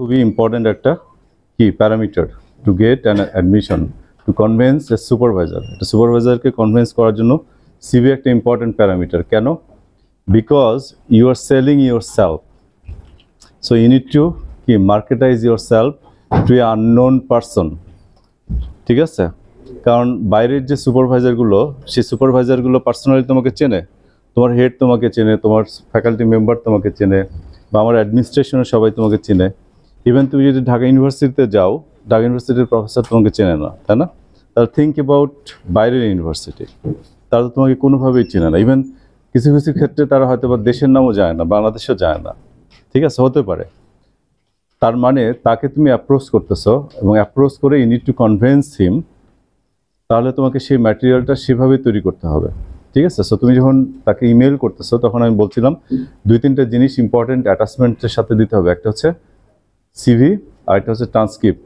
খুবই ইম্পর্টেন্ট একটা কি parameter to get an admission to convince a supervisor. এটা সুপারভাইজারকে কনভিন্স করার জন্য সিভি একটা ইম্পর্টেন্ট প্যারামিটার। কেন? Because you are selling yourself, so you need to কি marketize your self to a unknown person. ঠিক আছে, কারণ বাইরের যে সুপারভাইজারগুলো, সেই সুপারভাইজারগুলো পার্সোনালি তোমাকে চেনে, তোমার হেড তোমাকে চেনে, তোমার ফ্যাকাল্টি মেম্বার তোমাকে চেনে, বা আমার অ্যাডমিনিস্ট্রেশনের সবাই তোমাকে চেনে। ইভেন তুমি যদি ঢাকা ইউনিভার্সিটিতে যাও, ঢাকা ইউনিভার্সিটির প্রফেসর তোমাকে চেনে না, তাই না? তাহলে থিঙ্ক অ্যাবাউট বাইরের ইউনিভার্সিটি, তারা তো তোমাকে কোনোভাবেই চেনে না। ইভেন কিছু কিছু ক্ষেত্রে তারা হয়তো বা দেশের নামও যায় না, বাংলাদেশও যায় না। ঠিক আছে, হতে পারে। তার মানে তাকে তুমি অ্যাপ্রোচ করতেছো, এবং অ্যাপ্রোচ করে you need to convince him. তাহলে তোমাকে সেই ম্যাটেরিয়ালটা সেভাবেই তৈরি করতে হবে। ঠিক আছে, সো তুমি যখন তাকে ইমেল করতেছো, তখন আমি বলছিলাম 2-3টা জিনিস ইম্পর্টেন্ট অ্যাটাচমেন্টের সাথে দিতে হবে। একটা হচ্ছে সিভি, আর একটা হচ্ছে ট্রান্সক্রিপ্ট,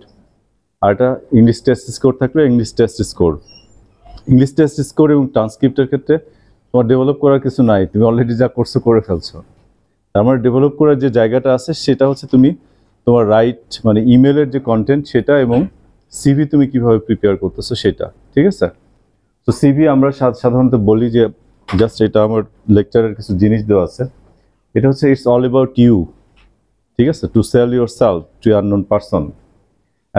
আর একটা ইংলিশ টেস্ট স্কোর থাকলে English test score. English test score এবং ট্রান্সক্রিপ্টের ক্ষেত্রে তোমার ডেভেলপ করার কিছু নাই, তুমি অলরেডি যা করছো করে ফেলছো। তার মানে ডেভেলপ করার যে জায়গাটা আছে সেটা হচ্ছে তুমি তোমার রাইট, মানে ইমেলের যে কন্টেন্ট সেটা, এবং সিভি তুমি কিভাবে প্রিপেয়ার করতেছো সেটা। ঠিক আছে, তো সিভি আমরা সাধারণত বলি যে জাস্ট, এটা আমার লেকচারের কিছু জিনিস দেওয়া আছে, এটা হচ্ছে ইটস অল অ্যাবাউট ইউ। ঠিক আছে, to sell your self to unknown person,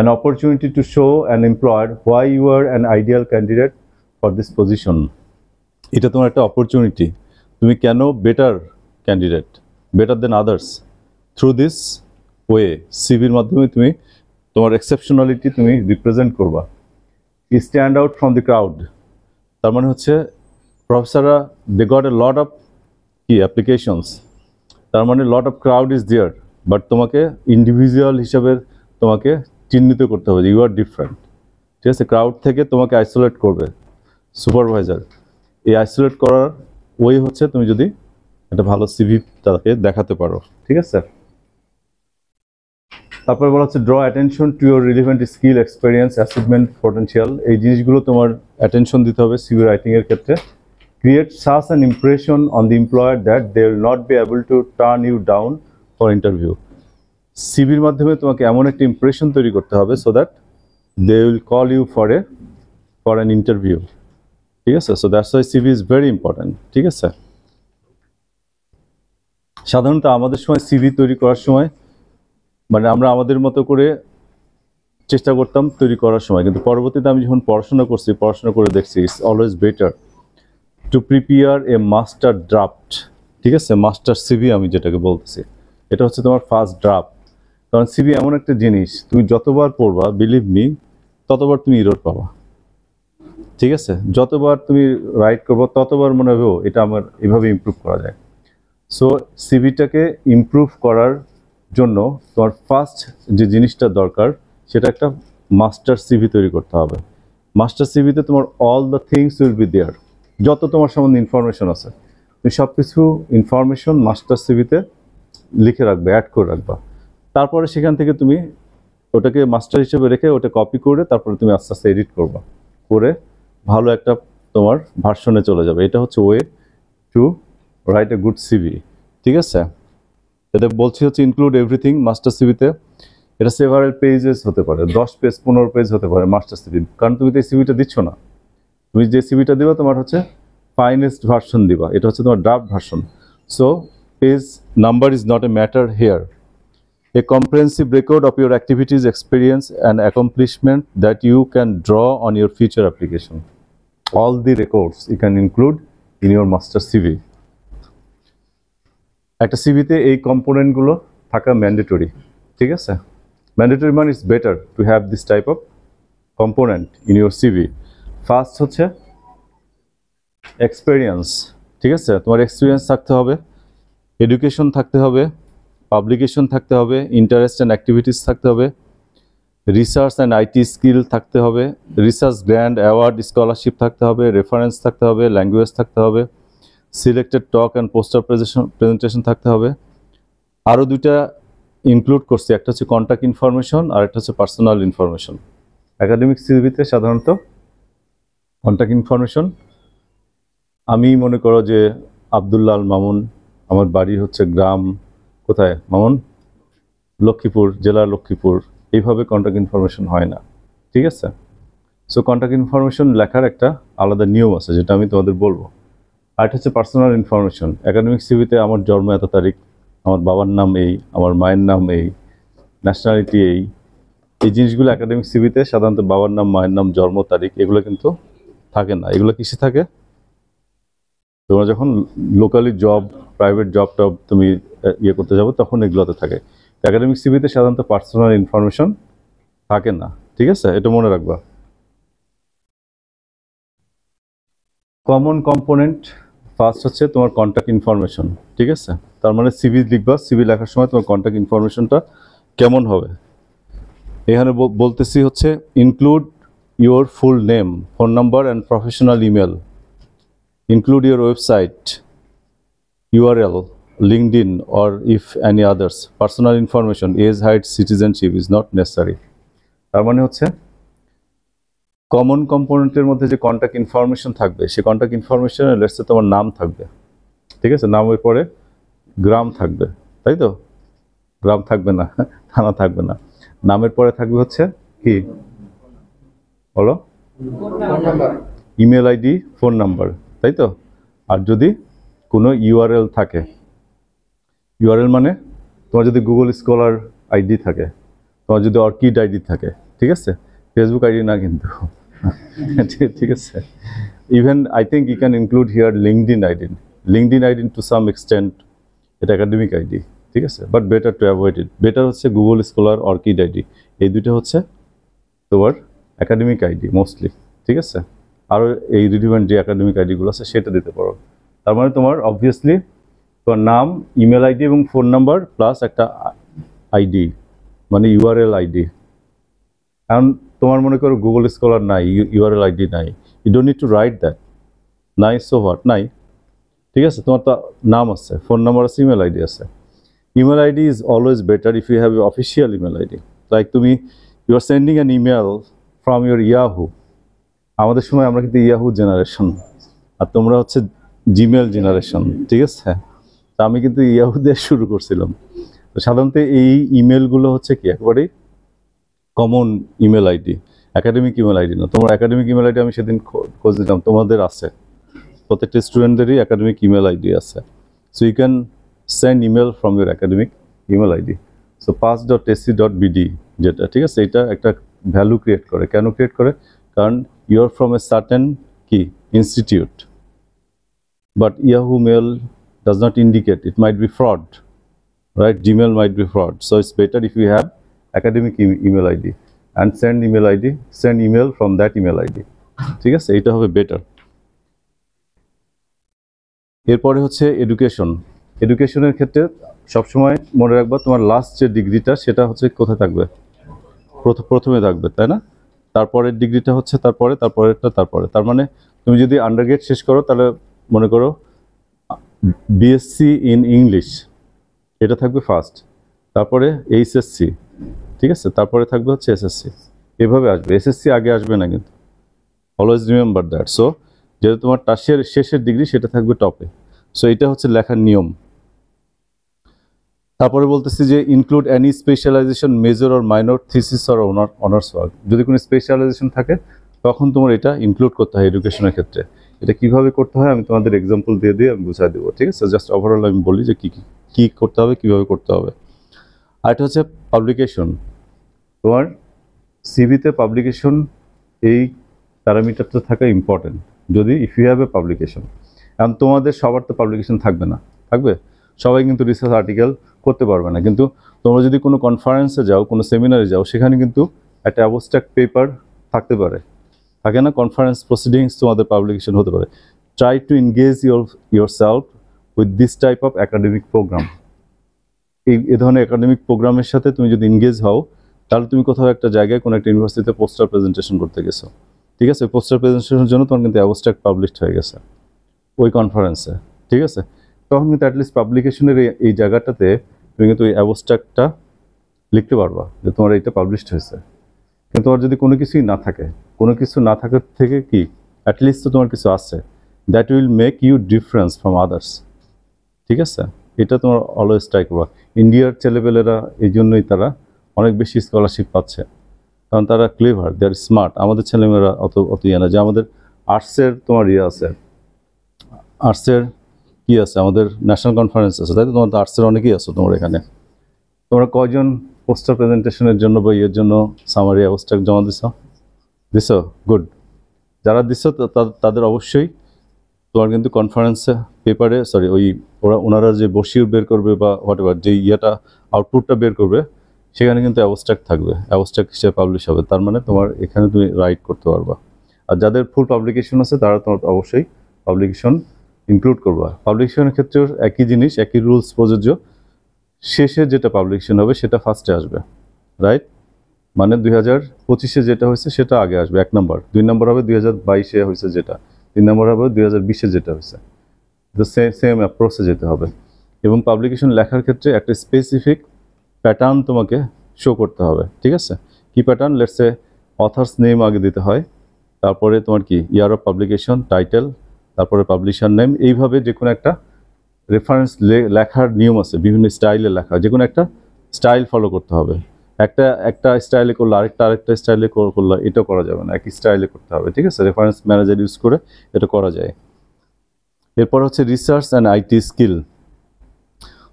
an opportunity to show an employer why you are an ideal candidate for this position. এটা তোমার একটা অপরচুনিটি, তুমি কেন better candidate, better than others. Through this way, সিভির মাধ্যমে তুমি তোমার exceptionality তুমি রিপ্রেজেন্ট করবা। You stand out from the crowd, তার মানে হচ্ছে প্রফেসররা they got a lot of কি অ্যাপ্লিকেশনস, তার মানে lot of crowd is there, but তোমাকে ইন্ডিভিজুয়াল হিসাবে তোমাকে চিহ্নিত করতে হবে যে ইউ আর ডিফারেন্ট। ঠিক আছে, ক্রাউড থেকে তোমাকে আইসোলেট করবে সুপারভাইজার। এই আইসোলেট করার ওই হচ্ছে তুমি যদি একটা ভালো সিভি তাকে দেখাতে পারো। ঠিক আছে, তারপরে বলা হচ্ছে draw attention to your relevant skill, experience, achievement, potential. এই জিনিসগুলো তোমার অ্যাটেনশন দিতে হবে সিভি রাইটিংয়ের ক্ষেত্রে। Create such an impression on the employer that they will not be able to turn you down for interview. সিভির মাধ্যমে তোমাকে এমন একটা ইমপ্রেশন তৈরি করতে হবে so that they will call you for an interview. ঠিক আছে, so that's why CV is very important. ঠিক আছে, সাধারণত আমাদের সময় সিভি তৈরি করার সময়, মানে আমরা আমাদের মতো করে চেষ্টা করতাম তৈরি করার সময়, কিন্তু পরবর্তীতে আমি যখন পড়াশোনা করছি, পড়াশোনা করে দেখছি it's always better to prepare a master draft. ঠিক আছে, মাস্টার সিভি আমি যেটাকে বলতেছি, এটা হচ্ছে তোমার ফার্স্ট ড্রাফট। কারণ সিভি এমন একটা জিনিস, তুমি যতবার পড়বা, বিলিভ মি, ততবার তুমি ইরর পাবা। ঠিক আছে, যতবার তুমি রাইট করবো ততবার মনে হবে এটা আমার এভাবে ইমপ্রুভ করা যায়। সো সিভিটাকে ইমপ্রুভ করার জন্য তোমার ফার্স্ট যে জিনিসটা দরকার, সেটা একটা মাস্টার সিভি তৈরি করতে হবে। মাস্টার সিভিতে তোমার all the things will be there, যত তোমার সম্বন্ধে ইনফরমেশন আছে, তুমি সব কিছু ইনফরমেশন মাস্টার সিভিতে লিখে রাখবে, অ্যাড করে রাখবা। তারপরে সেখান থেকে তুমি ওটাকে মাস্টার হিসেবে রেখে ওটা কপি করে তারপরে তুমি আস্তে আস্তে এডিট করবা, করে ভালো একটা তোমার ভার্সনে চলে যাবে। এটা হচ্ছে way to write a good CV. ঠিক আছে, এটা বলছি হচ্ছে ইনক্লুড এভরিথিং মাস্টার সিভিতে। এটা সেভারেল পেজেস হতে পারে, 10 পেজ 15 পেজ হতে পারে মাস্টার সিভি। কারণ তুমি তো এই সিভিটা দিচ্ছ না, তুমি যে সিভিটা দিবা তোমার হচ্ছে ফাইনেস্ট ভার্সন দিবা, এটা হচ্ছে তোমার draft version. So page number is not a matter here. A comprehensive record of your activities, experience and accomplishment that you can draw on your future application. All the records you can include in your master CV. একটা সিভিতে এই কম্পোনেন্টগুলো থাকা mandatory. ঠিক আছে, mandatory মানে it's better to have this type of component in your CV. First হচ্ছে experience. ঠিক আছে, তোমার এক্সপিরিয়েন্স থাকতে হবে, এডুকেশন থাকতে হবে, পাবলিকেশন থাকতে হবে, ইন্টারেস্ট অ্যান্ড অ্যাক্টিভিটিস থাকতে হবে, রিসার্চ অ্যান্ড আইটি স্কিল থাকতে হবে, রিসার্চ গ্র্যান্ড অ্যাওয়ার্ড স্কলারশিপ থাকতে হবে, রেফারেন্স থাকতে হবে, ল্যাঙ্গুয়েজ থাকতে হবে, selected talk and poster presentation থাকতে হবে। আরও দুইটা ইনক্লুড করছি, একটা হচ্ছে কন্ট্যাক্ট ইনফরমেশন আর একটা হচ্ছে পার্সোনাল ইনফরমেশন। একাডেমিক সিভিতে সাধারণত কন্ট্যাক্ট ইনফরমেশন, আমি মনে করো যে আব্দুল্লাহ আল মামুন, আমার বাড়ি হচ্ছে গ্রাম কোথায় মামুন? লক্ষ্মীপুর, জেলা লক্ষ্মীপুর, এইভাবে কন্ট্যাক্ট ইনফরমেশন হয় না, ঠিক আছে? সো কন্ট্যাক্ট ইনফরমেশন লেখার একটা আলাদা নিয়ম আছে, যেটা আমি তোমাদের বলবো। আর এটা হচ্ছে পার্সোনাল ইনফরমেশন। একাডেমিক সিভিতে আমার জন্ম এত তারিখ, আমার বাবার নাম এই, আমার মায়ের নাম এই, ন্যাশনালিটি এই, এই জিনিসগুলো একাডেমিক সিভিতে সাধারণত বাবার নাম, মায়ের নাম, জন্ম তারিখ এগুলো কিন্তু থাকে না। এগুলো কিসে থাকে? তোমরা যখন লোকালি জব, প্রাইভেট জব টব তুমি ইয়ে করতে যাবো তখন এগুলোতে থাকে। একাডেমিক সিভিতে সাধারণত পার্সোনাল ইনফরমেশন থাকে না, ঠিক আছে? এটা মনে রাখবা। কমন কম্পোনেন্ট ফার্স্ট হচ্ছে তোমার কন্ট্যাক্ট ইনফরমেশন, ঠিক আছে? তার মানে সিভি লিখবা, সিভি লেখার সময় তোমার কন্ট্যাক্ট ইনফরমেশনটা কেমন হবে? এখানে বলতেছি হচ্ছে include your full name, phone number and professional email, include your website URL, LinkedIn, or if any others. Personal information, age, height, citizenship is not necessary. তার মানে হচ্ছে কমন কম্পোনেন্টের মধ্যে যে কন্ট্যাক্ট ইনফরমেশন থাকবে, সেই কন্ট্যাক্ট ইনফরমেশনে লেটস সে তোমার নাম থাকবে, ঠিক আছে? নামের পরে গ্রাম থাকবে, তাই তো? গ্রাম থাকবে না, থানা থাকবে না। নামের পরে থাকবে হচ্ছে কি বলো? ইমেল আইডি, ফোন নাম্বার, তাই তো? আর যদি কোনো ইউআরএল থাকে, ইউআরএল মানে তোমার যদি গুগল স্কলার আইডি থাকে, তোমার যদি অর্কিড আইডি থাকে, ঠিক আছে? ফেসবুক আইডি না কিন্তু, ঠিক আছে? Even I think you can include here LinkedIn ID. LinkedIn ID to some extent এটা একাডেমিক আইডি, ঠিক আছে? But better to avoid it. Better হচ্ছে গুগল স্কলার, অর্কিড আইডি, এই দুটো হচ্ছে তোমার একাডেমিক আইডি মোস্টলি, ঠিক আছে? আরও এই রিলিভেন্ট যে একাডেমিক আইডিগুলো আছে সেটা দিতে পারো। তার মানে তোমার অবভিয়াসলি তোমার নাম, ইমেল আইডি এবং ফোন নাম্বার প্লাস একটা আইডি, মানে ইউআরএল আইডি। কারণ তোমার মনে করো গুগল স্কলার নাই, ইউআরএল আইডি নাই, you don't need to write that, নাই সো হোয়াট, নাই, ঠিক আছে? তোমার তো নাম আছে, ফোন নাম্বার আছে, ইমেল আইডি আছে। Email ID is always better if you have a official email ID. Like তুমি you are sending an email from your Yahoo. আমাদের সময় আমরা কিন্তু ইয়াহু জেনারেশন, আর তোমরা হচ্ছে জিমেল জেনারেশন, ঠিক আছে? তা আমি কিন্তু ইয়াহু দিয়ে শুরু করছিলাম। তো সাধারণত এই ইমেলগুলো হচ্ছে কি একেবারেই common email ID, academic email ID না। তোমার একাডেমিক ইমেল আইডি আমি সেদিন খোঁজ দিলাম, তোমাদের আছে, প্রত্যেকটা স্টুডেন্টদেরই একাডেমিক ইমেল আইডি আছে। So you can send email from your academic email ID. So pass.sc.bd যেটা, ঠিক আছে? এটা একটা ভ্যালু ক্রিয়েট করে। কেন ক্রিয়েট করে? কারণ you are from a certain কি institute, but Yahoo mail does not indicate, it might be fraud, right? Gmail might be fraud. So it's better if you have academic email ID and send email from that email ID, ঠিক আছে? এটা হবে better. এরপরে হচ্ছে education. এডুকেশনের ক্ষেত্রে সবসময় মনে রাখবা তোমার লাস্ট যে ডিগ্রিটা সেটা হচ্ছে কোথায় থাকবে? প্রথমে থাকবে, তাই না? তারপরের ডিগ্রিটা হচ্ছে তারপরেরটা তারপরে। তার মানে তুমি যদি আন্ডারগ্রেড শেষ করো তাহলে মনে করো বিএসসি ইন ইংলিশ, এটা থাকবে ফার্স্ট, তারপরে এইচএসসি, ঠিক আছে? তারপরে থাকবে হচ্ছে এসএসসি, এভাবে আসবে। এসএসসি আগে আসবে না কিন্তু, অলওয়েজ রিমেম্বার দ্যাট। সো যেহেতু তোমার টার্সিয়ার শেষের ডিগ্রি সেটা থাকবে টপে। সো এটা হচ্ছে লেখার নিয়ম। তারপরে বলতেছি যে include any specialization, major or minor, thesis or honours work. যদি কোনো স্পেশালাইজেশন থাকে তখন তোমার এটা ইনক্লুড করতে হয় এডুকেশনের ক্ষেত্রে। এটা কিভাবে করতে হয় আমি তোমাদের এক্সাম্পল দিয়ে আমি বুঝাই দেবো, ঠিক আছে? জাস্ট ওভারঅল আমি বলি যে কী করতে হবে, কীভাবে করতে হবে। আর এটা হচ্ছে পাবলিকেশন। তোমার সিভিতে পাবলিকেশন এই প্যারামিটারটা থাকা ইম্পর্টেন্ট। যদি if you have a publication, কারণ তোমাদের সবার তো পাবলিকেশন থাকবে না, থাকবে সবাই কিন্তু রিসার্চ আর্টিকেল করতে পারবে না। কিন্তু তোমরা যদি কোনো কনফারেন্সে যাও, কোনো সেমিনারে যাও, সেখানে কিন্তু একটা অ্যাবস্ট্রাক্ট পেপার থাকতে পারে, থাকে না? কনফারেন্স প্রসিডিংস তোমাদের পাবলিকেশন হতে পারে। Try to engage your self with this type of academic program. এই ধরনের একাডেমিক প্রোগ্রামের সাথে তুমি যদি এনগেজ হও তাহলে তুমি কোথাও একটা জায়গায় কোনো একটা ইউনিভার্সিটিতে পোস্টার প্রেজেন্টেশন করতে গেছো, ঠিক আছে? পোস্টার প্রেজেন্টেশনের জন্য তোমার কিন্তু অ্যাবস্ট্রাক্ট পাবলিশড হয়ে গেছে ওই কনফারেন্সে, ঠিক আছে? তখন কিন্তু অ্যাটলিস্ট পাবলিকেশনের এই জায়গাটাতে তুমি কিন্তু ওই অ্যাবস্ট্রাক্টটা লিখতে পারবা যে তোমার এইটা পাবলিশড হয়েছে। কিন্তু তোমার যদি কোনো কিছুই না থাকে, কোনো কিছু না থাকার থেকে কি অ্যাটলিস্ট তো তোমার কিছু আছে, that will make you difference from others. ঠিক আছে, এটা তোমার অলওয়েজ ট্রাই করবা। ইন্ডিয়ার ছেলেপেলেরা এই জন্যই তারা অনেক বেশি স্কলারশিপ পাচ্ছে, কারণ তারা ক্লেভার, দে আর স্মার্ট। আমাদের ছেলেমেয়েরা অত ইয়ে না। যে আমাদের আর্টসের তোমার ইয়ে আছে, আর্টসের কি আছে, আমাদের ন্যাশনাল কনফারেন্স আছে, তাই তো? তোমার তো আর্টসের অনেকেই আছো তোমার এখানে। তোমরা কয়জন পোস্টার প্রেজেন্টেশনের জন্য বা ইয়ের জন্য সামারি অবস্ট্রাক্ট জমা দিছো? গুড। যারা দিছো তাদের অবশ্যই তোমার কিন্তু কনফারেন্সে পেপারে ওনারা যে বসির বের করবে বা হোয়াট এভার যে ইয়েটা আউটপুটটা বের করবে, সেখানে কিন্তু অ্যাবস্ট্রাক্ট থাকবে, অ্যাবস্ট্রাক্ট হিসেবে পাবলিশ হবে। তার মানে তোমার এখানে তুমি রাইট করতে পারবা। আর যাদের ফুল পাবলিকেশন আছে তারা তোমার অবশ্যই পাবলিকেশন ইনক্লুড করবা। পাবলিকেশনের ক্ষেত্রেও একই জিনিস, একই রুলস প্রযোজ্য। শেষে যেটা পাবলিকেশন হবে সেটা ফার্স্টে আসবে, রাইট? মানে 2025-এ যেটা হয়েছে সেটা আগে আসবে, 1 নম্বর। 2 নম্বর হবে 2022-এ হয়েছে যেটা, 3 নম্বর হবে 2020-এ যেটা হয়েছে। তো সেম অ্যাপ্রোচে যেতে হবে। এবং পাবলিকেশন লেখার ক্ষেত্রে একটা স্পেসিফিক প্যাটার্ন তোমাকে শো করতে হবে, ঠিক আছে? কি pattern? Let's say authors name আগে দিতে হয়, তারপরে তোমার কি ইয়ার অফ পাবলিকেশন, টাইটেল, তারপরে পাবলিশার নেম। এইভাবে যে কোনো একটা রেফারেন্স লেখার নিয়ম আছে, বিভিন্ন স্টাইলে লেখা, যে কোনো একটা স্টাইল ফলো করতে হবে। একটা স্টাইলে করলে আরেকটা স্টাইলে করলে এটা করা যাবে না, একই স্টাইলে করতে হবে, ঠিক আছে? রেফারেন্স ম্যানেজার ইউজ করে এটা করা যায়। এরপর হচ্ছে রিসার্চ অ্যান্ড আইটি স্কিল।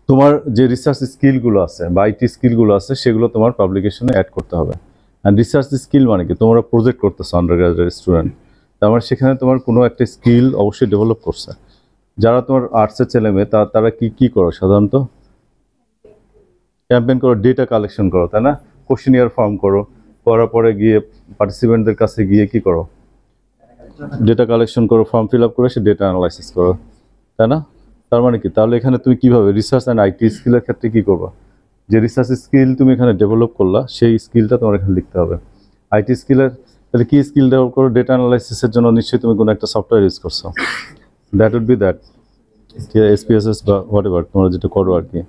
তোমার যে রিসার্চ স্কিলগুলো আছে বা আইটি স্কিলগুলো আছে সেগুলো তোমার পাবলিকেশনে অ্যাড করতে হবে। অ্যান্ড রিসার্চ স্কিল মানে কি? তোমরা প্রজেক্ট করতেছো আন্ডার গ্রাজুয়েট স্টুডেন্ট, তার মানে সেখানে তোমার কোনো একটা স্কিল অবশ্যই ডেভেলপ করছে। যারা তোমার আর্টসের ছেলে মেয়ে তারা কি করো সাধারণত? ক্যাম্পেইন করো, ডেটা কালেকশন করো, তাই না? কোশ্চেনিয়ার ফর্ম করো, করার পরে গিয়ে পার্টিসিপেন্টদের কাছে গিয়ে কি করো? ডেটা কালেকশন করো, ফর্ম ফিল আপ করে সে ডেটা অ্যানালাইসিস করো, তাই না? তার মানে কি? তাহলে এখানে তুমি কিভাবে রিসার্চ অ্যান্ড আইটি স্কিলের ক্ষেত্রে কি করবা? যে রিসার্চ স্কিল তুমি এখানে ডেভেলপ করলা সেই স্কিলটা তোমার এখানে লিখতে হবে। আইটি স্কিলের তাহলে কি স্কিল ডেভেলপ করো? ডেটা অ্যানালাইসিসের জন্য নিশ্চয়ই তুমি কোনো একটা সফটওয়্যার ইউজ করছো, that would be that, SPSS বা হোয়াট এভার তোমরা যেটা করো আর কি।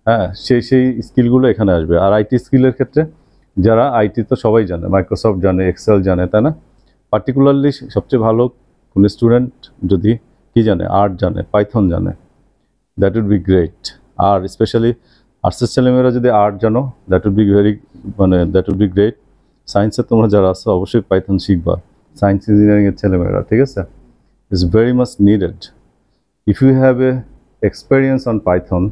হ্যাঁ, সেই স্কিলগুলো এখানে আসবে। আর আইটি স্কিলের ক্ষেত্রে যারা আইটি তো সবাই জানে, মাইক্রোসফট জানে, এক্সেল জানে, তাই না? পার্টিকুলারলি সবচেয়ে ভালো কোনো স্টুডেন্ট যদি কি জানে, আর্ট জানে, পাইথন জানে, দ্যাট উড বি গ্রেট। আর স্পেশালি আর্টসের ছেলেমেয়েরা যদি আর্ট জানো, that would be that would be great. সায়েন্সের তোমরা যারা আছো অবশ্যই পাইথন শিখবা, সায়েন্স ইঞ্জিনিয়ারিংয়ের ছেলেমেয়েরা, ঠিক আছে? It's very much needed. If you have a experience on Python,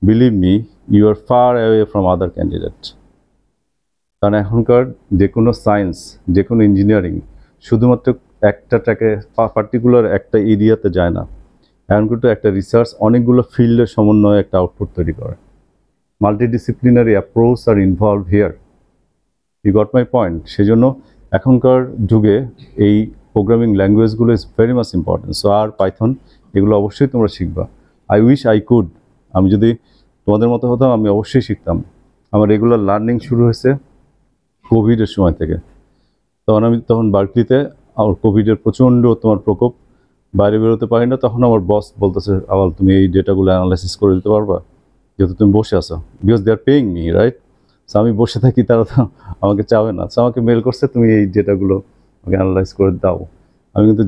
believe me, you are far away from other candidate. কারণ এখনকার যে কোনো সায়েন্স, যে কোনো ইঞ্জিনিয়ারিং শুধুমাত্র একটা ট্র্যাকে পার্টিকুলার একটা এরিয়াতে যায় না। এখন কিন্তু একটা রিসার্চ অনেকগুলো ফিল্ডের সমন্বয়ে একটা আউটপুট তৈরি করে। মাল্টিডিসিপ্লিনারি অ্যাপ্রোচ আর involve here. You got my point? সেজন্য এখনকার যুগে এই প্রোগ্রামিং ল্যাঙ্গুয়েজগুলো is very much important. So R Python এগুলো অবশ্যই তোমরা শিখবা। আই উইশ আই কুড, আমি যদি তোমাদের মতো হতাম আমি অবশ্যই শিখতাম। আমার রেগুলার লার্নিং শুরু হয়েছে কোভিডের সময় থেকে। তখন বার্কলিতে আমার কোভিডের প্রচণ্ড তোমার প্রকোপ, বাইরে বেরোতে পারি না। তখন আমার বস বলতেছে, আবার তুমি এই ডেটাগুলো অ্যানালাইসিস করে দিতে পারবা, যেহেতু তুমি বসে আছো, because they are paying me, right? So আমি বসে থাকি, তারা তো আমাকে চাবে না। সো আমাকে মেল করছে, তুমি এই ডেটাগুলো আমাকে অ্যানালাইজ করে দাও। আমি কিন্তু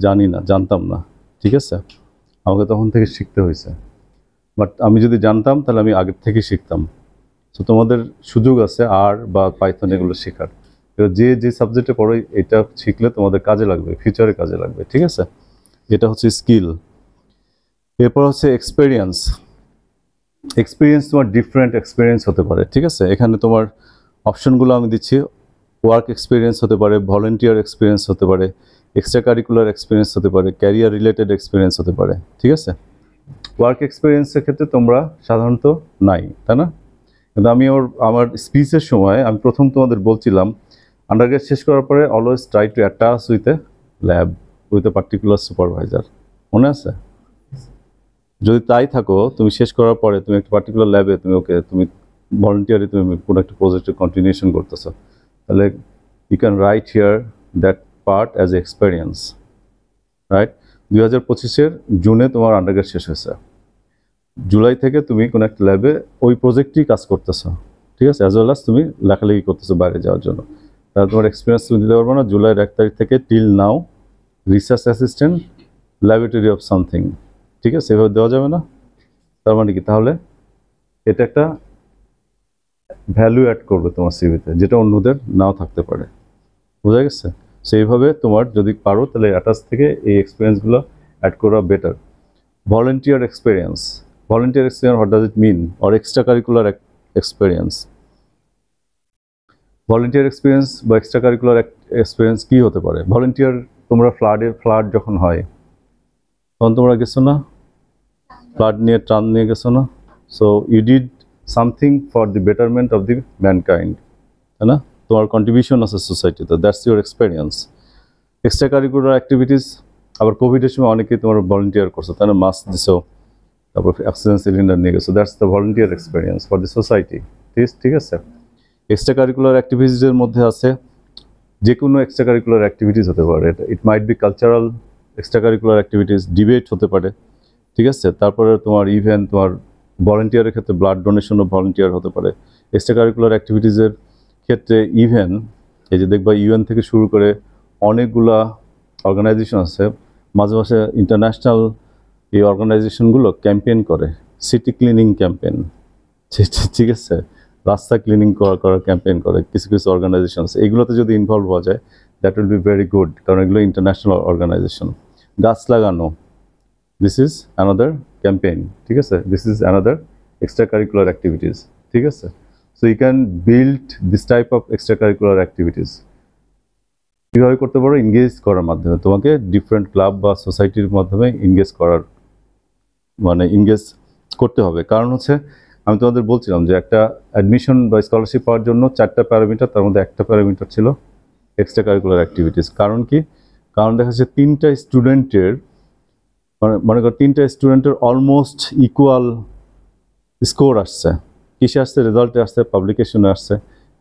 জানতাম না, ঠিক আছে? আমাকে তখন থেকে শিখতে হয়েছে। বাট আমি যদি জানতাম তাহলে আমি আগের থেকেই শিখতাম। সো তোমাদের সুযোগ আছে আর বা পাইথন এগুলো শেখার। যে সাবজেক্টে পড়ো এটা শিখলে তোমাদের কাজে লাগবে, ফিউচারে কাজে লাগবে, ঠিক আছে? এটা হচ্ছে স্কিল। এরপর হচ্ছে এক্সপেরিয়েন্স। তোমার ডিফারেন্ট এক্সপিরিয়েন্স হতে পারে, ঠিক আছে? এখানে তোমার অপশনগুলো আমি দিচ্ছি। ওয়ার্ক এক্সপিরিয়েন্স হতে পারে, ভলেন্টিয়ার এক্সপিরিয়েন্স হতে পারে, এক্সট্রা কারিকুলার এক্সপিরিয়েন্স হতে পারে, ক্যারিয়ার রিলেটেড এক্সপিরিয়েন্স হতে পারে, ঠিক আছে? ওয়ার্ক এক্সপিরিয়েন্সের ক্ষেত্রে তোমরা সাধারণত নাই, তাই না? কিন্তু আমি আমার স্পিচের সময় আমি প্রথম তোমাদের বলছিলাম, আন্ডারগ্রেড শেষ করার পরে always try to attach with a lab, with a particular supervisor. মনে আছে? যদি তাই থাকো, তুমি শেষ করার পরে তুমি একটা পার্টিকুলার ল্যাবে তুমি ভলেন্টিয়ারি তুমি কোনো একটা প্রজেক্টে কন্টিনিউশন করতেছো, তাহলে you can write here that part as a experience, right? 2025-এর জুনে তোমার আন্ডারগ্রেড শেষ হয়েছে, জুলাই থেকে তুমি কোনো একটা ল্যাবে ওই প্রজেক্টই কাজ করতেছো, ঠিক আছে? অ্যাজ ওয়েল অ্যাজ তুমি লেখালেখি করতেছো বাইরে যাওয়ার জন্য। তাহলে তোমার এক্সপিরিয়েন্স তুমি দিতে পারবো না। জুলাইয়ের 1 তারিখ থেকে till now research assistant laboratory of something, ঠিক আছে? এভাবে দেওয়া যাবে না। তার মানে কি, তাহলে এটা একটা ভ্যালু অ্যাড করবে তোমার সিভিতে, যেটা অন্যদের নাও থাকতে পারে। বোঝা গেছে? সেইভাবে তোমার যদি পারো তাহলে অ্যাটাচ থেকে এই এক্সপিরিয়েন্সগুলো অ্যাড করা better. Volunteer experience, what does it mean? Or extra curricular experience. Volunteer experience বা এক্সট্রা কারিকুলার এক্সপিরিয়েন্স কী হতে পারে? ভলেন্টিয়ার, তোমরা ফ্লাড যখন হয় তখন তোমরা গেছো না, ফ্লাড নিয়ে ত্রাণ নিয়ে গেছো না? So you did something for the betterment of the mankind, তাই না? তোমার কন্ট্রিবিউশন আছে সোসাইটিতে, that's your experience. Extra curricular activities, আবার কোভিডের সময় অনেকেই তোমার ভলেন্টিয়ার করছো, তাই না? মাস্ক দিছো, তারপর অক্সিজেন সিলিন্ডার নিয়ে গেছো, that's the volunteer experience for the society. ঠিক আছে? এক্সট্রা কারিকুলার অ্যাক্টিভিটিসের মধ্যে আছে যে কোনো এক্সট্রা কারিকুলার অ্যাক্টিভিটিস হতে পারে। It might be cultural extra curricular activities, debate হতে পারে, ঠিক আছে? তারপরে তোমার ইভেন তোমার ভলেন্টিয়ারের ক্ষেত্রে ব্লাড ডোনেশনও ভলেন্টিয়ার হতে পারে। এক্সট্রা কারিকুলার অ্যাক্টিভিটিসের ক্ষেত্রে ইভেন এই যে দেখবা ইউএন থেকে শুরু করে অনেকগুলা অর্গানাইজেশন আছে, মাঝে মাঝে ইন্টারন্যাশনাল এই অর্গানাইজেশনগুলো ক্যাম্পেইন করে, সিটি ক্লিনিং ক্যাম্পেইন, ঠিক আছে? রাস্তা ক্লিনিং করার ক্যাম্পেইন করে কিছু কিছু অর্গানাইজেশন আছে। এগুলোতে যদি ইনভলভ হওয়া যায় that will be very good, কারণ এগুলো ইন্টারন্যাশনাল অর্গানাইজেশন। গাছ লাগানো, দিস ইজ অ্যানাদার ক্যাম্পেইন, ঠিক আছে? This is another extra curricular activities, ঠিক আছে? So you can build this type of extra curricular activities. কীভাবে করতে পারো? এনগেজ করার মাধ্যমে, তোমাকে ডিফারেন্ট ক্লাব বা সোসাইটির মাধ্যমে এনগেজ করতে হবে। কারণ হচ্ছে আমি তোমাদের বলছিলাম যে একটা অ্যাডমিশন বা স্কলারশিপ পাওয়ার জন্য 4টা প্যারামিটার, তার মধ্যে একটা প্যারামিটার ছিল এক্সট্রা কারিকুলার অ্যাক্টিভিটিস। কারণ কি? কারণ দেখা যাচ্ছে 3টা স্টুডেন্টের মনে করো 3টা স্টুডেন্টের অলমোস্ট ইকুয়াল স্কোর আসছে। কিসে আসছে? রেজাল্টে আসছে, পাবলিকেশনে আসছে,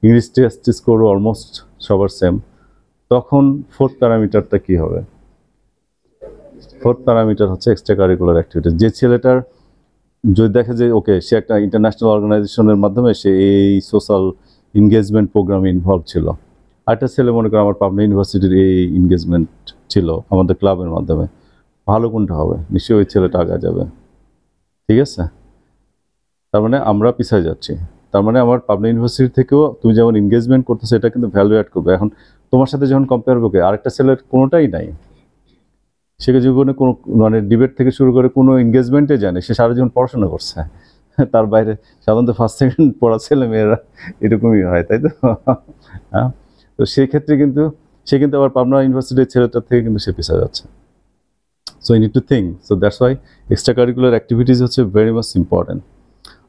ইংলিশ টেস্ট স্কোরও অলমোস্ট সবার সেম। তখন 4th প্যারামিটারটা কী হবে? 4th প্যারামিটার হচ্ছে এক্সট্রা কারিকুলার অ্যাক্টিভিটিস। যে ছেলেটার যদি দেখে যে ওকে সে একটা ইন্টারন্যাশনাল অর্গানাইজেশনের মাধ্যমে সে এই সোশ্যাল এনগেজমেন্ট প্রোগ্রামে ইনভলভ ছিল, আরেকটা ছেলে মনে করো আমার পাবনা ইউনিভার্সিটির এই এনগেজমেন্ট ছিল আমাদের ক্লাবের মাধ্যমে, ভালো কোনটা হবে? নিশ্চয়ই ওই ছেলেটা আগে যাবে, ঠিক আছে? তার মানে আমরা পিছিয়ে যাচ্ছি। তার মানে আমার পাবনা ইউনিভার্সিটি থেকেও তুমি যেমন এনগেজমেন্ট করতেছো এটা কিন্তু ভ্যালু অ্যাড করবে। এখন তোমার সাথে যখন কম্পেয়ার করবে, আরেকটা ছেলের কোনোটাই নাই, সে জীবনে কোনো মানে ডিবেট থেকে শুরু করে কোনো এনগেজমেন্টে জানে, সে সারা জীবন পড়াশোনা করছে, তার বাইরে সাধারণত ফার্স্ট সেকেন্ড পড়া ছেলে মেয়েরা এরকমই হয়, তাই তো? হ্যাঁ, তো সেই ক্ষেত্রে কিন্তু সে কিন্তু আবার পাবনা ইউনিভার্সিটির ছেলেটার থেকে কিন্তু সে পিছিয়ে যাচ্ছে। So you need to think, so that's why extra curricular activities হচ্ছে ভেরি মাচ ইম্পর্টেন্ট।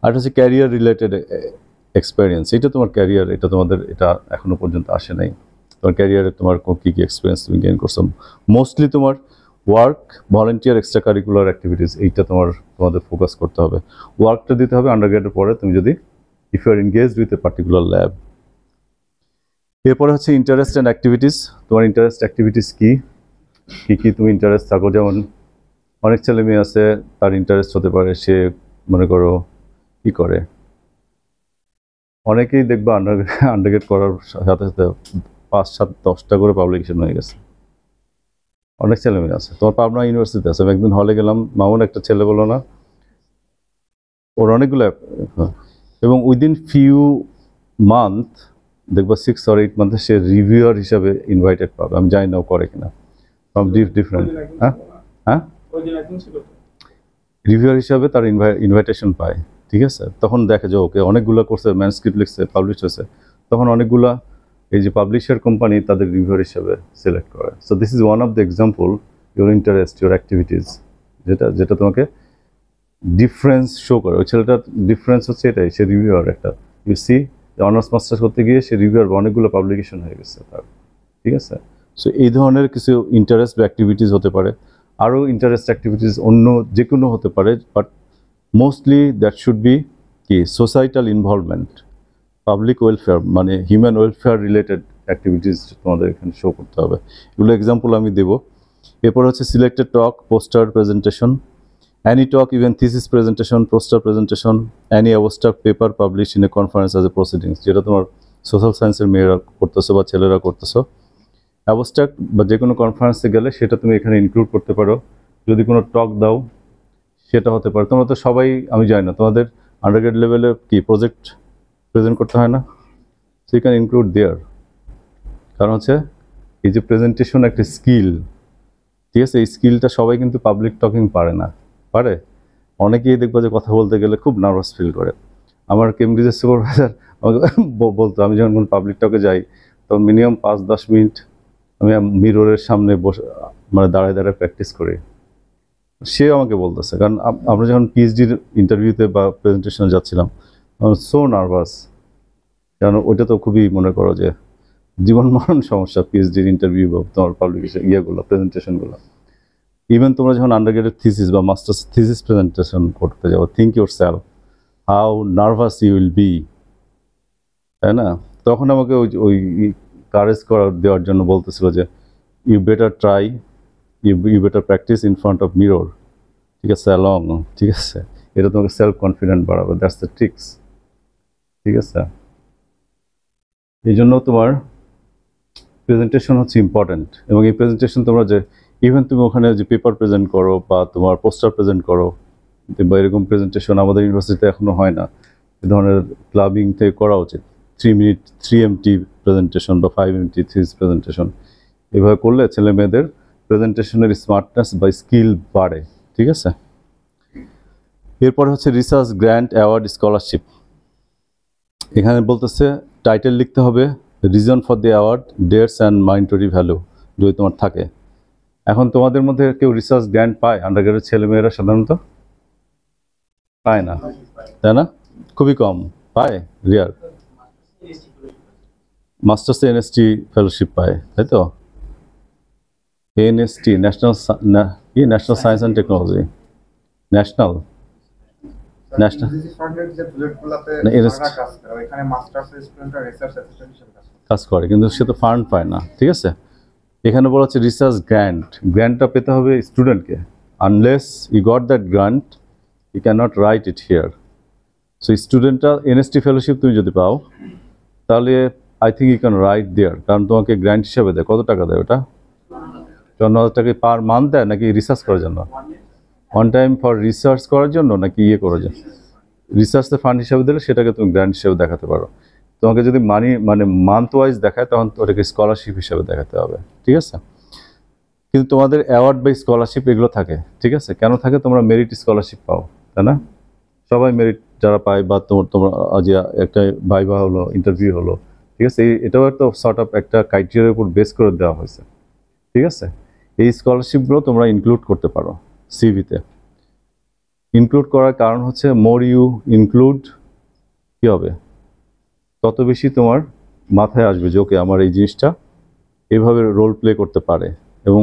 আর হচ্ছে ক্যারিয়ার রিলেটেড এক্সপিরিয়েন্স, এটা তোমার ক্যারিয়ার, এটা তোমাদের এটা এখনো পর্যন্ত আসে নাই। তোমার ক্যারিয়ারে তোমার কী কী এক্সপিরিয়েন্স তুমি গেইন করছো? মোস্টলি তোমার work, volunteer, extra curricular activities, এইটা তোমাদের ফোকাস করতে হবে। ওয়ার্কটা দিতে হবে আন্ডারগ্রেডের পরে, তুমি যদি if you are engaged with a particular lab. এরপরে হচ্ছে ইন্টারেস্ট অ্যান্ড অ্যাক্টিভিটিস। তোমার ইন্টারেস্ট অ্যাক্টিভিটিস কী কী তুমি ইন্টারেস্ট থাকো? যেমন অনেক ছেলে মেয়ে আছে তার ইন্টারেস্ট হতে পারে সে মনে করো কী করে, অনেকেই দেখবা আন্ডারগ্রেড করার সাথে সাথে 5, 7, 10টা করে পাবলিকেশন হয়ে গেছে। অনেক ছেলে মেয়ে আছে। তোমার পাবনা ইউনিভার্সিটিতে আছে, আমি একদিন হলে গেলাম, মামুন একটা ছেলে বলো না, ওর অনেকগুলো, এবং উইদিন ফিউ মান্থ দেখবা 6 or 8 মান্থে সে রিভিউয়ার হিসাবে ইনভাইটেড পাবে। আমি জানি না ও করে কিনা, ফ্রম ডিফারেন্ট। হ্যাঁ, রিভিউয়ার হিসাবে তার ইনভাইটেশন পায়, ঠিক আছে? তখন দেখে যে ওকে অনেকগুলো কোর্সে ম্যানস্ক্রিপ্ট লিখছে, পাবলিশ হয়েছে, তখন অনেকগুলা এই যে পাবলিশার কোম্পানি তাদের রিভিউয়ার হিসাবে সিলেক্ট করে। So this is one of the example, your interest, your activities, যেটা তোমাকে ডিফারেন্স শো করে। ওই ছেলেটার ডিফারেন্স হচ্ছে এটাই, সে রিভিউয়ার একটা, ইউ সি অনার্স মাস্টার্স করতে গিয়ে সে রিভিউয়ার অনেকগুলো পাবলিকেশন হয়ে গেছে তার, ঠিক আছে? সো এই ধরনের কিছু ইন্টারেস্ট বা অ্যাক্টিভিটিস হতে পারে। আরও ইন্টারেস্ট অ্যাক্টিভিটিস অন্য যে কোনো হতে পারে, but mostly that should be কি সোসাইটাল ইনভলভমেন্ট, পাবলিক ওয়েলফেয়ার, মানে হিউম্যান ওয়েলফেয়ার রিলেটেড অ্যাক্টিভিটিস তোমাদের এখানে শো করতে হবে। এগুলো এক্সাম্পল আমি দেবো। এরপর হচ্ছে selected talk, poster presentation, any talk, even thesis presentation, poster presentation, any abstract paper published in a conference as a proceedings, যেটা তোমার সোশ্যাল সায়েন্সের মেয়েরা করতেছো বা ছেলেরা করতেছো। অ্যাবস্ট্রাক্ট বা যে কোনো কনফারেন্সে গেলে সেটা তুমি এখানে ইনক্লুড করতে পারো। যদি কোনো টক দাও সেটা হতে পারে। তোমরা তো সবাই, আমি জানি না তোমাদের আন্ডারগ্রেড লেভেলে কি প্রজেক্ট প্রেজেন্ট করতে হয় না, সো ইউ ক্যান ইনক্লুড দেয়ার। কারণ হচ্ছে এই যে প্রেজেন্টেশন একটা স্কিল, ঠিক আছে, এই স্কিলটা সবাই কিন্তু পাবলিক টকিং পারে না, পারে অনেকেই দেখবো যে কথা বলতে গেলে খুব নার্ভাস ফিল করে। আমার কেমব্রিজের সুপারভাইজার আমাকে বলতো, আমি যখন পাবলিক টকে যাই তখন মিনিমাম 5-10 মিনিট আমি মিররের সামনে বসে মানে দাঁড়ায় দাঁড়ায় প্র্যাকটিস করি। সে আমাকে বলতেছে, কারণ আমরা যখন পিএইচডির ইন্টারভিউতে বা প্রেজেন্টেশনে যাচ্ছিলাম সো নার্ভাস, কারণ ওইটা তো খুবই মনে করো যে জীবন মরণ সমস্যা, পিএইচডির ইন্টারভিউ বা তোমার পাবলিকেশন ইয়েগুলো প্রেজেন্টেশনগুলো। ইভেন তোমরা যখন আন্ডারগ্রেডের থিসিস বা মাস্টার্স থিসিস প্রেজেন্টেশন করতে যাও, think your self how nervous you will be, তাই না? তখন আমাকে ওই ওই কারেজ দেওয়ার জন্য বলতেছিল যে you better try, you better practice in front of mirror, ঠিক আছে, অ্যালং, ঠিক আছে, এটা তোমাকে সেলফ কনফিডেন্ট বাড়াবে, দ্যাটস দ্য ট্রিক্স, ঠিক আছে। এই জন্য তোমার প্রেজেন্টেশন হচ্ছে ইম্পর্ট্যান্ট। এবং এই প্রেজেন্টেশন তোমরা যে ইভেন তুমি ওখানে যে পেপার প্রেজেন্ট করো বা তোমার পোস্টার প্রেজেন্ট করো বা এরকম প্রেজেন্টেশন আমাদের ইউনিভার্সিটিতে এখনো হয় না, এ ধরনের ক্লাবিং থেকে করা উচিত। 3 মিনিট 3 MT প্রেজেন্টেশন বা 5 MT থিস প্রেজেন্টেশন, এভাবে করলে ছেলে মেয়েদের প্রেজেন্টেশনের স্মার্টনেস বা স্কিল বাড়ে, ঠিক আছে। এরপরে হচ্ছে রিসার্চ গ্র্যান্ট অ্যাওয়ার্ড স্কলারশিপ। এখানে বলতেছে টাইটেল লিখতে হবে, reason for the award, dates and monetary value যদি তোমার থাকে। এখন তোমাদের মধ্যে কেউ রিসার্চ গ্র্যান্ট পায়? আন্ডারগ্রেডের ছেলেমেয়েরা সাধারণত পায় না, তাই না? খুবই কম পায়, রিয়ার। মাস্টার্সে এনএসটি ফেলোশিপ পায়, তাই তো? NST national national science and technology, national কাজ করে, কিন্তু সে তো ফান্ড পায় না, ঠিক আছে। এখানে বলা হচ্ছে রিসার্চ গ্র্যান্ট, গ্র্যান্টটা পেতে হবে স্টুডেন্টকে, unless you got that grant you can not write it here. So স্টুডেন্টরা এনএসটি ফেলোশিপ তুমি যদি পাও তাহলে I think you can write there, কারণ তোমাকে গ্র্যান্ট হিসাবে দেয়। কত টাকা দেয় ওটা? 54,000 টাকা পার মান্থ দেয়, নাকি রিসার্চ করার জন্য? ওয়ান টাইম ফর রিসার্চ করার জন্য নাকি ইয়ে করার জন্য? রিসার্চে ফান্ড হিসাবে দিলে সেটাকে তুমি গ্র্যান্ট হিসাবে দেখাতে পারো। তোমাকে যদি মানে মান্থ ওয়াইজ দেখায় তখন ওটাকে স্কলারশিপ হিসাবে দেখাতে হবে, ঠিক আছে। কিন্তু তোমাদের অ্যাওয়ার্ড বা স্কলারশিপ এগুলো থাকে, ঠিক আছে। কেন থাকে? তোমরা মেরিট স্কলারশিপ পাও, তাই না? সবাই মেরিট যারা পায়, বা তোমরা আজ একটা ভাইভা হলো, ইন্টারভিউ হলো, ঠিক আছে, এটাও একটা সর্ট অফ একটা ক্রাইটেরিয়ার উপর বেস করে দেওয়া হয়েছে, ঠিক আছে। এই স্কলারশিপগুলো তোমরা ইনক্লুড করতে পারো সিভিতে। ইনক্লুড করার কারণ হচ্ছে মোর ইউ ইনক্লুড, কী হবে, তত বেশি তোমার মাথায় আসবে যে ওকে আমার এই জিনিসটা এভাবে রোল প্লে করতে পারে। এবং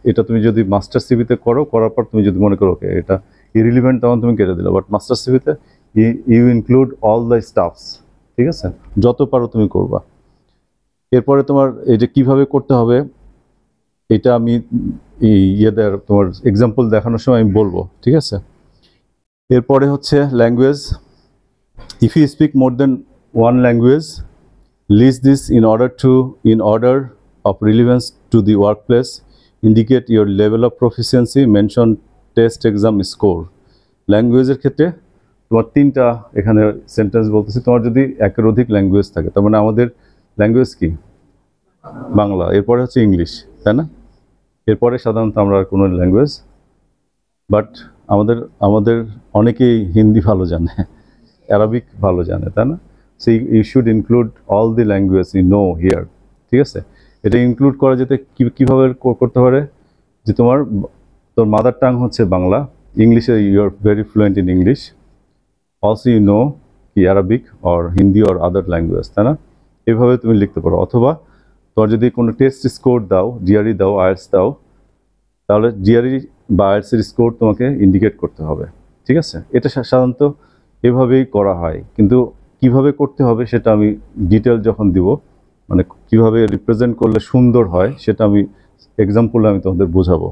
এটা তুমি যদি মাস্টার সিভিতে করো, করার পর তুমি যদি মনে করো ওকে এটা ইরিলিভেন্ট, তখন তুমি কেটে দিলে। বাট মাস্টার সিভিতে you include all the stuffs, ঠিক আছে, যত পারো তুমি করবা। এরপরে তোমার এই যে কীভাবে করতে হবে এটা আমি তোমার এক্সাম্পল দেখানোর সময় আমি বলবো, ঠিক আছে। এরপরে হচ্ছে language. If you speak more then one language, list this in order of relevance to the workplace, indicate your level of proficiency, mention test exam score. ল্যাঙ্গুয়েজের ক্ষেত্রে তোমার 3টা এখানে সেন্টেন্স বলতেছি। তোমার যদি একের অধিক ল্যাঙ্গুয়েজ থাকে, তার মানে আমাদের ল্যাঙ্গুয়েজ কি? বাংলা, এরপরে হচ্ছে ইংলিশ, তাই না? এরপরে সাধারণত আমরা আর কোনো ল্যাঙ্গুয়েজ, বাট আমাদের অনেকেই হিন্দি ভালো জানে, অ্যারাবিক ভালো জানে, তাই না? So you should include all the language you know here, ঠিক আছে। এটা ইনক্লুড করা যেতে কীভাবে করতে পারে, যে তোর মাদার টাং হচ্ছে বাংলা, ইংলিশে you are very fluent in English, also you know কি Arabic or Hindi or other language, তাই না? এভাবে তুমি লিখতে পারো। অথবা তোমার যদি কোনো টেস্ট স্কোর দাও, জিআরই দাও, আইএলটিএস দাও, তাহলে জিআরই বা আইএলটিএস এর স্কোর তোমাকে ইন্ডিকেট করতে হবে, ঠিক আছে। এটা সাধারণত এভাবেই করা হয়, কিন্তু কিভাবে করতে হবে সেটা আমি ডিটেল যখন দিব, মানে কিভাবে রিপ্রেজেন্ট করলে সুন্দর হয় সেটা আমি এক্সাম্পলে আমি তোমাদের বোঝাবো।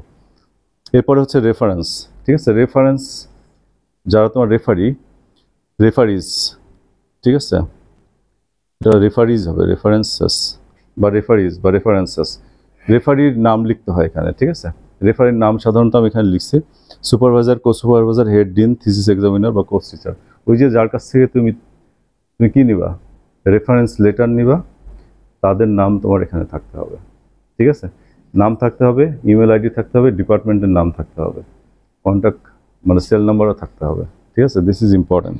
এরপরে হচ্ছে রেফারেন্স, ঠিক আছে। রেফারেন্স যারা তোমার রেফারিজ, ঠিক আছে, এটা রেফারিজ হবে, রেফারেন্সেস বা রেফারিজ বা রেফারেন্সেস। রেফারির নাম লিখতে হয় এখানে, ঠিক আছে। রেফারের নাম সাধারণত আমি এখানে লিখছি, supervisor, co supervisor, head dean, thesis examiner বা কোর্স টিচার। ওই যে যার কাছ থেকে তুমি কি নিবা, রেফারেন্স লেটার নিবা, তাদের নাম তোমার এখানে থাকতে হবে। ঠিক আছে, নাম থাকতে হবে, ইমেল আইডি থাকতে হবে, ডিপার্টমেন্টের নাম থাকতে হবে, কন্ট্যাক্ট মানে সেল নাম্বারও থাকতে হবে। ঠিক আছে, দিস ইজ ইম্পর্টেন্ট।